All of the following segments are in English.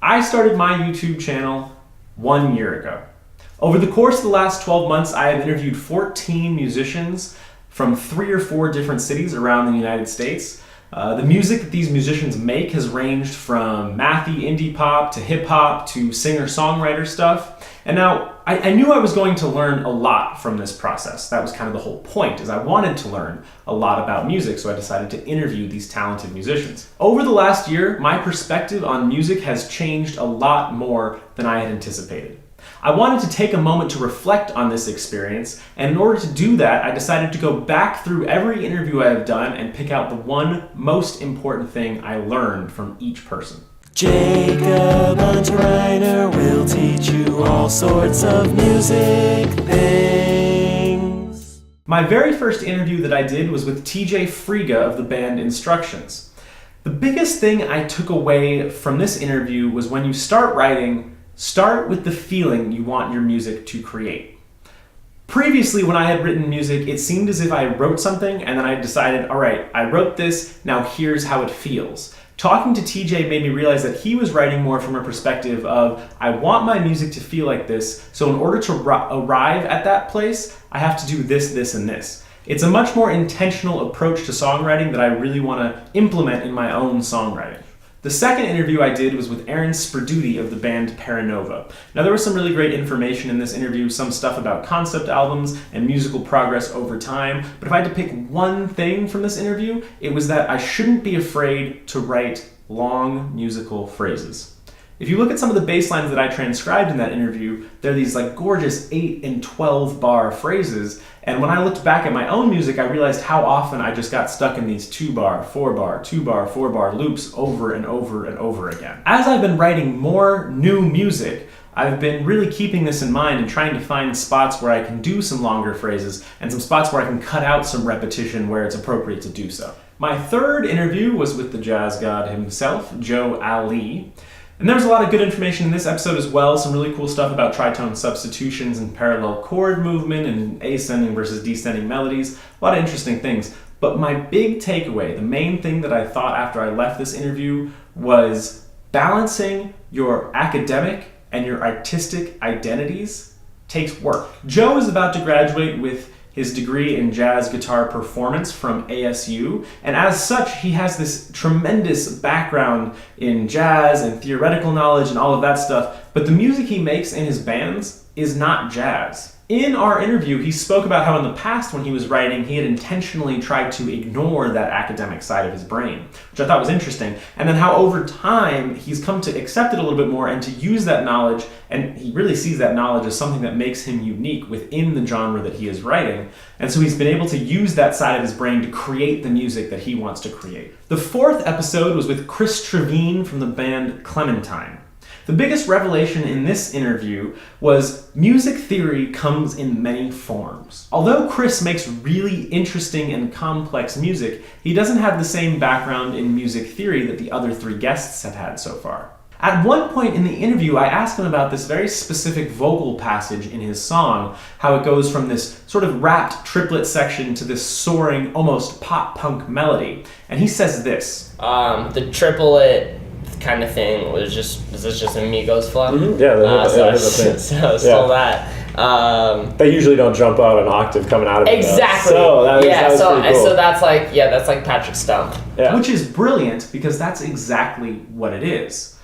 I started my YouTube channel 1 year ago. Over the course of the last 12 months, I have interviewed 14 musicians from 3 or 4 different cities around the United States. The music that these musicians make has ranged from mathy indie pop to hip hop to singer-songwriter stuff. And now, I knew I was going to learn a lot from this process. That was kind of the whole point, is I wanted to learn a lot about music, so I decided to interview these talented musicians. Over the last year, my perspective on music has changed a lot more than I had anticipated. I wanted to take a moment to reflect on this experience, and in order to do that, I decided to go back through every interview I have done and pick out the one most important thing I learned from each person. Jacob Unterreiner will teach you all sorts of music things. My very first interview that I did was with TJ Friga of the band Instructions. The biggest thing I took away from this interview was when you start writing, start with the feeling you want your music to create. Previously, when I had written music, it seemed as if I wrote something and then I decided, all right, I wrote this, now here's how it feels. Talking to TJ made me realize that he was writing more from a perspective of, I want my music to feel like this, so in order to arrive at that place, I have to do this, this, and this. It's a much more intentional approach to songwriting that I really want to implement in my own songwriting. The second interview I did was with Aaron Sperduti of the band Paranova. Now, there was some really great information in this interview, some stuff about concept albums and musical progress over time, but if I had to pick one thing from this interview, it was that I shouldn't be afraid to write long musical phrases. If you look at some of the bass lines that I transcribed in that interview, they're these like gorgeous 8 and 12 bar phrases, and when I looked back at my own music, I realized how often I just got stuck in these 2 bar, 4 bar, 2 bar, 4 bar loops over and over and over again. As I've been writing more new music, I've been really keeping this in mind and trying to find spots where I can do some longer phrases and some spots where I can cut out some repetition where it's appropriate to do so. My third interview was with the jazz god himself, Joe Ali. And there was a lot of good information in this episode as well, some really cool stuff about tritone substitutions and parallel chord movement and ascending versus descending melodies, a lot of interesting things. But my big takeaway, the main thing that I thought after I left this interview, was balancing your academic and your artistic identities takes work. Joe is about to graduate with his degree in jazz guitar performance from ASU, and as such, he has this tremendous background in jazz and theoretical knowledge and all of that stuff, but the music he makes in his bands is not jazz. In our interview, he spoke about how in the past when he was writing, he had intentionally tried to ignore that academic side of his brain, which I thought was interesting, and then how over time he's come to accept it a little bit more and to use that knowledge, and he really sees that knowledge as something that makes him unique within the genre that he is writing, and so he's been able to use that side of his brain to create the music that he wants to create. The fourth episode was with Chris Trevine from the band Clementine. The biggest revelation in this interview was music theory comes in many forms. Although Chris makes really interesting and complex music, he doesn't have the same background in music theory that the other 3 guests have had so far. At one point in the interview, I asked him about this very specific vocal passage in his song, how it goes from this sort of rapped triplet section to this soaring, almost pop-punk melody. And he says this. The triplet kind of thing was just a Migos flow. Mm-hmm. Yeah, that's a thing. So stole that. They usually don't jump out an octave coming out of it. Exactly. So that was pretty cool. So that's like Patrick Stump. Yeah. Which is brilliant because that's exactly what it is.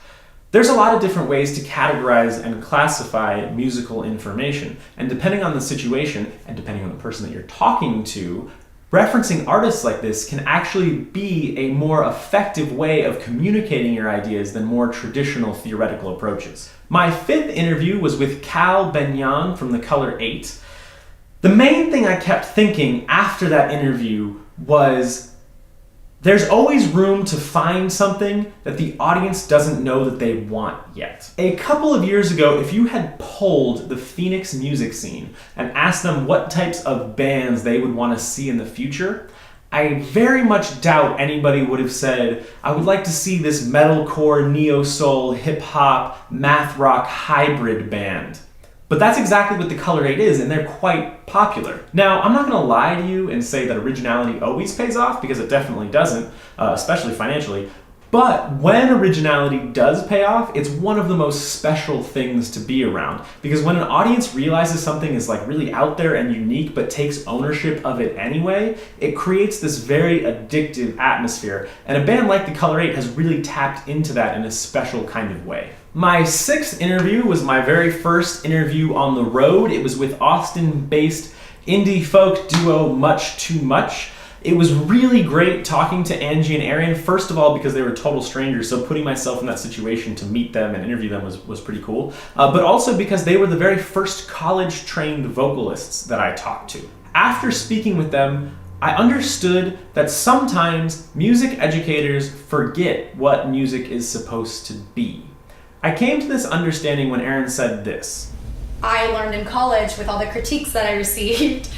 There's a lot of different ways to categorize and classify musical information, and depending on the situation and depending on the person that you're talking to, referencing artists like this can actually be a more effective way of communicating your ideas than more traditional theoretical approaches. My 5th interview was with Cal Benyon from The Color 8. The main thing I kept thinking after that interview was there's always room to find something that the audience doesn't know that they want yet. A couple of years ago, if you had polled the Phoenix music scene and asked them what types of bands they would want to see in the future, I very much doubt anybody would have said, I would like to see this metalcore, neo-soul, hip-hop, math rock hybrid band. But that's exactly what The Color 8 is, and they're quite popular. Now, I'm not gonna lie to you and say that originality always pays off, because it definitely doesn't, especially financially. But when originality does pay off, it's one of the most special things to be around. Because when an audience realizes something is like really out there and unique, but takes ownership of it anyway, it creates this very addictive atmosphere. And a band like The Color 8 has really tapped into that in a special kind of way. My sixth interview was my very first interview on the road. It was with Austin-based indie folk duo Much Too Much. It was really great talking to Angie and Aaron, first of all because they were total strangers, so putting myself in that situation to meet them and interview them was pretty cool, but also because they were the very first college-trained vocalists that I talked to. After speaking with them, I understood that sometimes music educators forget what music is supposed to be. I came to this understanding when Aaron said this. I learned in college with all the critiques that I received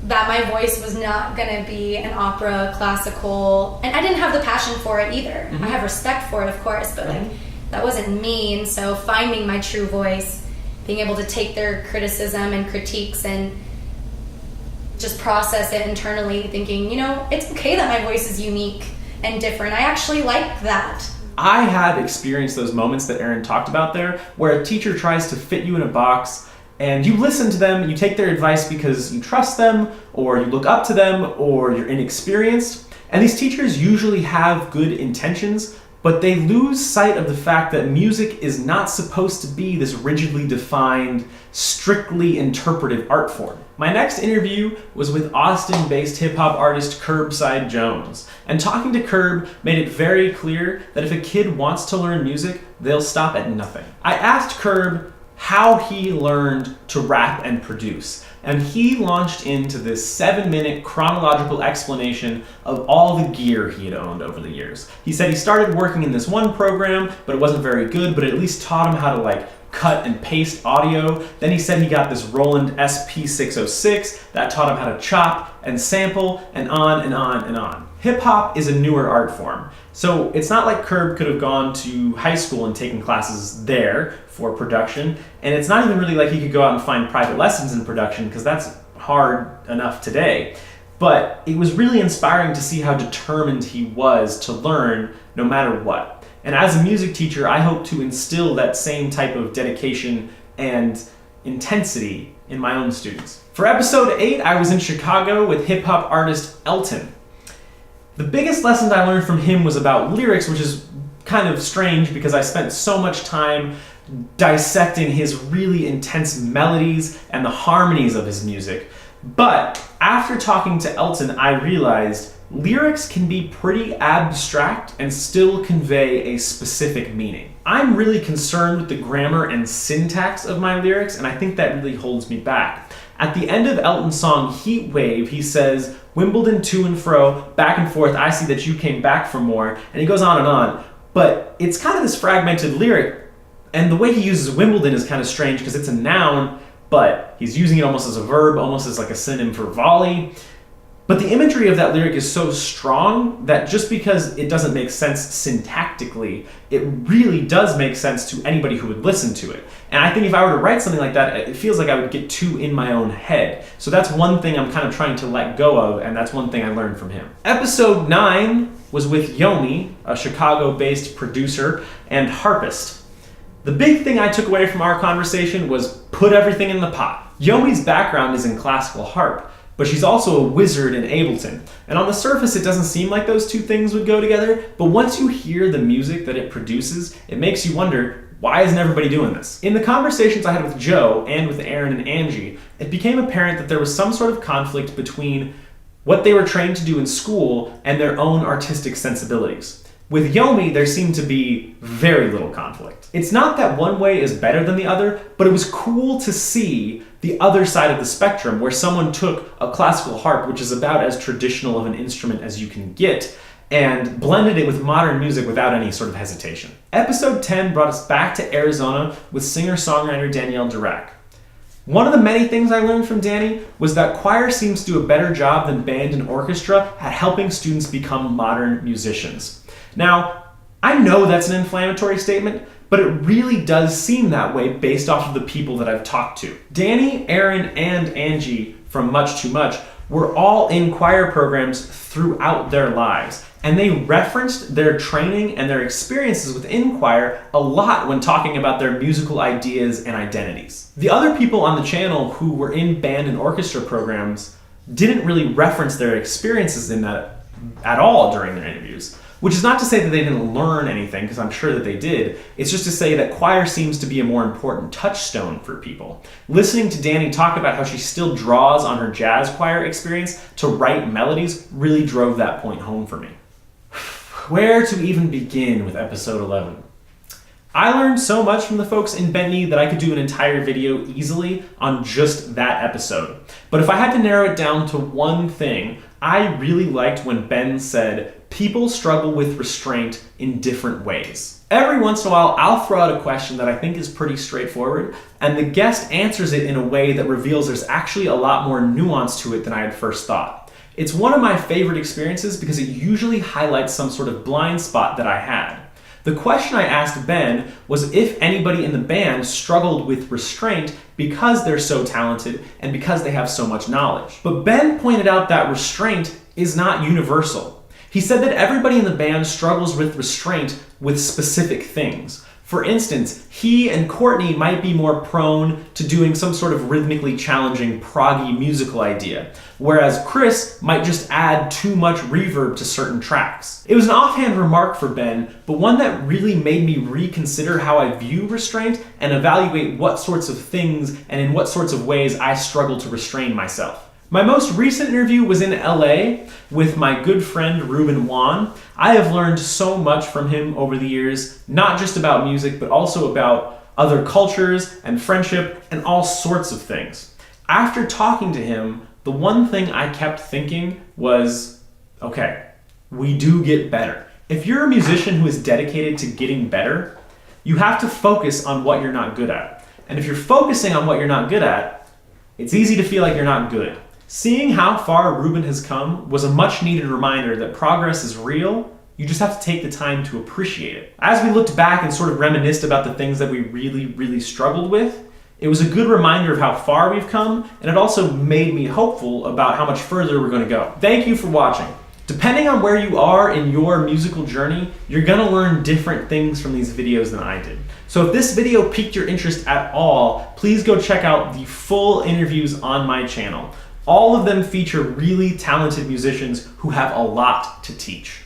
that my voice was not going to be an opera, classical, and I didn't have the passion for it either. I have respect for it, of course, but like that wasn't me. And so finding my true voice, being able to take their criticism and critiques and just process it internally, thinking, you know, it's okay that my voice is unique and different. I actually like that. I have experienced those moments that Aaron talked about there, where a teacher tries to fit you in a box and you listen to them, you take their advice because you trust them, or you look up to them, or you're inexperienced. And these teachers usually have good intentions, but they lose sight of the fact that music is not supposed to be this rigidly defined, strictly interpretive art form. My next interview was with Austin-based hip-hop artist Curbside Jones. And talking to Curb made it very clear that if a kid wants to learn music, they'll stop at nothing. I asked Curb how he learned to rap and produce, and he launched into this 7-minute chronological explanation of all the gear he had owned over the years. He said he started working in this one program, but it wasn't very good, but it at least taught him how to like cut and paste audio. Then he said he got this Roland SP606 that taught him how to chop and sample, and on and on and on. Hip-hop is a newer art form, so it's not like Curb could have gone to high school and taken classes there for production, and it's not even really like he could go out and find private lessons in production, because that's hard enough today. But it was really inspiring to see how determined he was to learn no matter what. And as a music teacher, I hope to instill that same type of dedication and intensity in my own students. For episode 8, I was in Chicago with hip-hop artist Elton. The biggest lesson I learned from him was about lyrics, which is kind of strange because I spent so much time dissecting his really intense melodies and the harmonies of his music. But after talking to Elton, I realized lyrics can be pretty abstract and still convey a specific meaning. I'm really concerned with the grammar and syntax of my lyrics, and I think that really holds me back. At the end of Elton's song Heat Wave, he says, "Wimbledon to and fro, back and forth, I see that you came back for more," and he goes on and on. But it's kind of this fragmented lyric, and the way he uses Wimbledon is kind of strange because it's a noun, but he's using it almost as a verb, almost as like a synonym for volley. But the imagery of that lyric is so strong that just because it doesn't make sense syntactically, it really does make sense to anybody who would listen to it. And I think if I were to write something like that, it feels like I would get too in my own head. So that's one thing I'm kind of trying to let go of, and that's one thing I learned from him. Episode 9 was with Yomi, a Chicago-based producer and harpist. The big thing I took away from our conversation was put everything in the pot. Yomi's background is in classical harp, but she's also a wizard in Ableton. And on the surface, it doesn't seem like those two things would go together, but once you hear the music that it produces, it makes you wonder, why isn't everybody doing this? In the conversations I had with Joe and with Aaron and Angie, it became apparent that there was some sort of conflict between what they were trained to do in school and their own artistic sensibilities. With Yomi, there seemed to be very little conflict. It's not that one way is better than the other, but it was cool to see the other side of the spectrum where someone took a classical harp, which is about as traditional of an instrument as you can get, and blended it with modern music without any sort of hesitation. Episode 10 brought us back to Arizona with singer-songwriter Danielle Dirac. One of the many things I learned from Danny was that choir seems to do a better job than band and orchestra at helping students become modern musicians. Now, I know that's an inflammatory statement, but it really does seem that way based off of the people that I've talked to. Danny, Aaron, and Angie from Much Too Much were all in choir programs throughout their lives, and they referenced their training and their experiences within choir a lot when talking about their musical ideas and identities. The other people on the channel who were in band and orchestra programs didn't really reference their experiences in that at all during their interviews. Which is not to say that they didn't learn anything, because I'm sure that they did. It's just to say that choir seems to be a more important touchstone for people. Listening to Dani talk about how she still draws on her jazz choir experience to write melodies really drove that point home for me. Where to even begin with episode 11? I learned so much from the folks in Bentley that I could do an entire video easily on just that episode. But if I had to narrow it down to one thing, I really liked when Ben said, people struggle with restraint in different ways. Every once in a while, I'll throw out a question that I think is pretty straightforward, and the guest answers it in a way that reveals there's actually a lot more nuance to it than I had first thought. It's one of my favorite experiences because it usually highlights some sort of blind spot that I had. The question I asked Ben was if anybody in the band struggled with restraint because they're so talented and because they have so much knowledge. But Ben pointed out that restraint is not universal. He said that everybody in the band struggles with restraint with specific things. For instance, he and Courtney might be more prone to doing some sort of rhythmically challenging proggy musical idea, whereas Chris might just add too much reverb to certain tracks. It was an offhand remark for Ben, but one that really made me reconsider how I view restraint and evaluate what sorts of things and in what sorts of ways I struggle to restrain myself. My most recent interview was in LA with my good friend Ruben Wan. I have learned so much from him over the years, not just about music, but also about other cultures and friendship and all sorts of things. After talking to him, the one thing I kept thinking was, okay, we do get better. If you're a musician who is dedicated to getting better, you have to focus on what you're not good at. And if you're focusing on what you're not good at, it's easy to feel like you're not good. Seeing how far Ruben has come was a much needed reminder that progress is real, you just have to take the time to appreciate it. As we looked back and sort of reminisced about the things that we really struggled with, it was a good reminder of how far we've come, and it also made me hopeful about how much further we're going to go. Thank you for watching. Depending on where you are in your musical journey, you're going to learn different things from these videos than I did. So if this video piqued your interest at all, please go check out the full interviews on my channel. All of them feature really talented musicians who have a lot to teach.